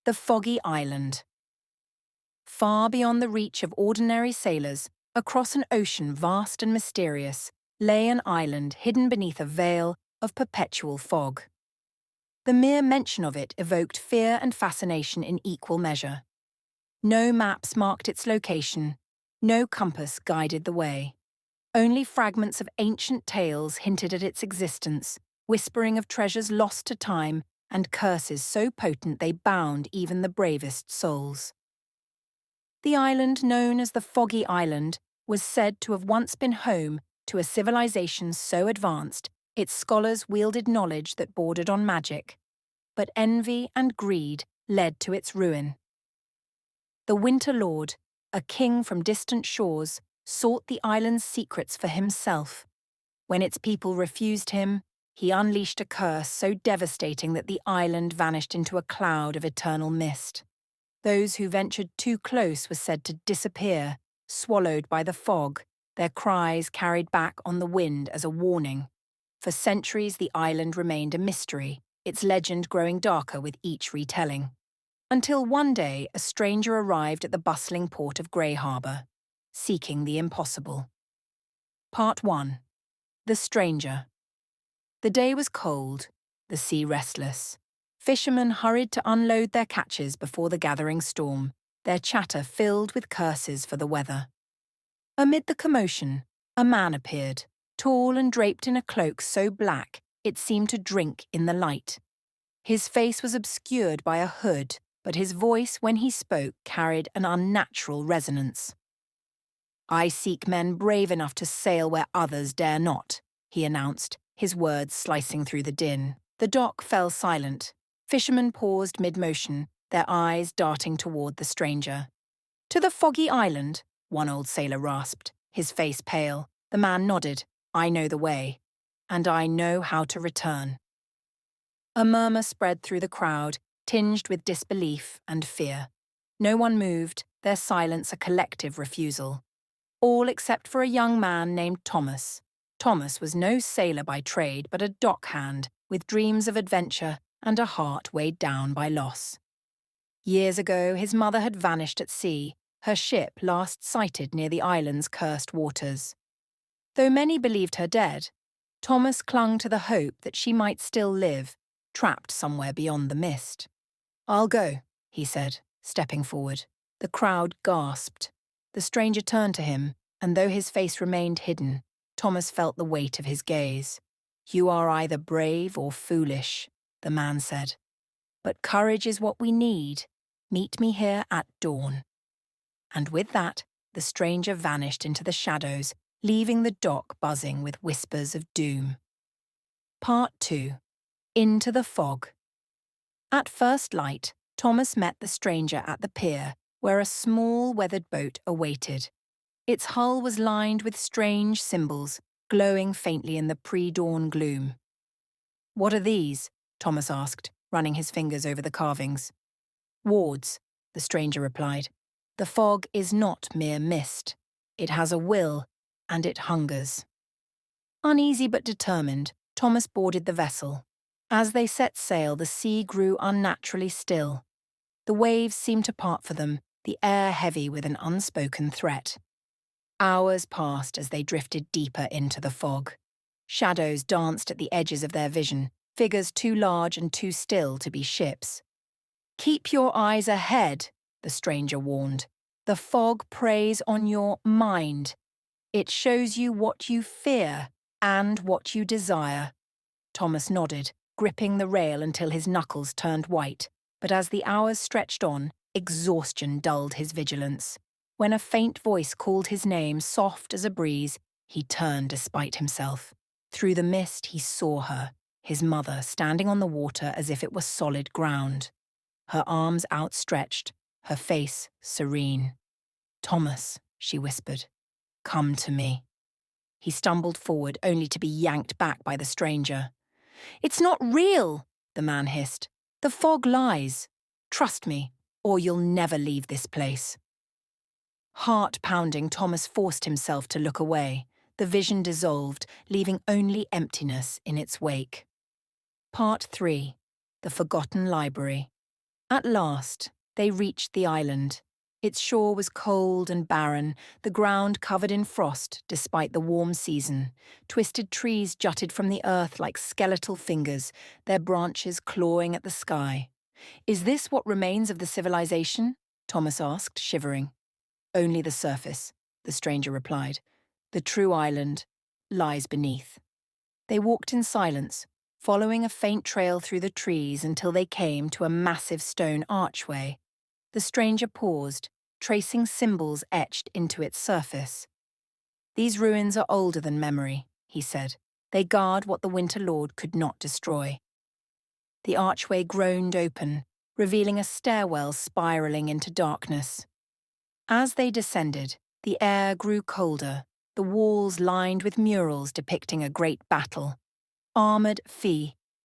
the Foggy Island. Far beyond the reach of ordinary sailors, across an ocean vast and mysterious, lay an island hidden beneath a veil of perpetual fog. The mere mention of it evoked fear and fascination in equal measure. No maps marked its location, no compass guided the way. Only fragments of ancient tales hinted at its existence, whispering of treasures lost to time and curses so potent they bound even the bravest souls. The island known as the Foggy Island was said to have once been home to a civilization so advanced its scholars wielded knowledge that bordered on magic, but envy and greed led to its ruin. The Winter Lord, a king from distant shores, sought the island's secrets for himself. When its people refused him, he unleashed a curse so devastating that the island vanished into a cloud of eternal mist. Those who ventured too close were said to disappear, swallowed by the fog, their cries carried back on the wind as a warning. For centuries the island remained a mystery, its legend growing darker with each retelling. Until one day a stranger arrived at the bustling port of Grey Harbour, seeking the impossible. Part 1. The Stranger. The day was cold, the sea restless. Fishermen hurried to unload their catches before the gathering storm, their chatter filled with curses for the weather. Amid the commotion, a man appeared, tall and draped in a cloak so black it seemed to drink in the light. His face was obscured by a hood, but his voice when he spoke carried an unnatural resonance. "I seek men brave enough to sail where others dare not," he announced, his words slicing through the din. The dock fell silent. Fishermen paused mid-motion, their eyes darting toward the stranger. "To the Foggy Island," one old sailor rasped, his face pale. The man nodded. "I know the way, and I know how to return." A murmur spread through the crowd, tinged with disbelief and fear. No one moved, their silence a collective refusal. All except for a young man named Thomas. Thomas was no sailor by trade, but a dockhand with dreams of adventure and a heart weighed down by loss. Years ago, his mother had vanished at sea, her ship last sighted near the island's cursed waters. Though many believed her dead, Thomas clung to the hope that she might still live, trapped somewhere beyond the mist. "I'll go," he said, stepping forward. The crowd gasped. The stranger turned to him, and though his face remained hidden, Thomas felt the weight of his gaze. "You are either brave or foolish," the man said. "But courage is what we need. Meet me here at dawn." And with that, the stranger vanished into the shadows, leaving the dock buzzing with whispers of doom. Part 2. Into the Fog. At first light, Thomas met the stranger at the pier, where a small weathered boat awaited. Its hull was lined with strange symbols, glowing faintly in the pre-dawn gloom. "What are these?" Thomas asked, running his fingers over the carvings. "Wards," the stranger replied. "The fog is not mere mist. It has a will, and it hungers." Uneasy but determined, Thomas boarded the vessel. As they set sail, the sea grew unnaturally still. The waves seemed to part for them, the air heavy with an unspoken threat. Hours passed as they drifted deeper into the fog. Shadows danced at the edges of their vision, figures too large and too still to be ships. "Keep your eyes ahead," the stranger warned. "The fog preys on your mind. It shows you what you fear and what you desire." Thomas nodded, gripping the rail until his knuckles turned white, but as the hours stretched on, exhaustion dulled his vigilance. When a faint voice called his name, soft as a breeze, he turned despite himself. Through the mist he saw her, his mother, standing on the water as if it were solid ground. Her arms outstretched, her face serene. "Thomas," she whispered, "come to me." He stumbled forward, only to be yanked back by the stranger. "It's not real," the man hissed. "The fog lies. Trust me, or you'll never leave this place." Heart-pounding, Thomas forced himself to look away. The vision dissolved, leaving only emptiness in its wake. Part 3. The Forgotten Library. At last, they reached the island. Its shore was cold and barren, the ground covered in frost despite the warm season. Twisted trees jutted from the earth like skeletal fingers, their branches clawing at the sky. "Is this what remains of the civilization?" Thomas asked, shivering. "Only the surface," the stranger replied. "The true island lies beneath." They walked in silence, following a faint trail through the trees until they came to a massive stone archway. The stranger paused, tracing symbols etched into its surface. "These ruins are older than memory," he said. "They guard what the Winter Lord could not destroy." The archway groaned open, revealing a stairwell spiraling into darkness. As they descended, the air grew colder, the walls lined with murals depicting a great battle. Armored Fee,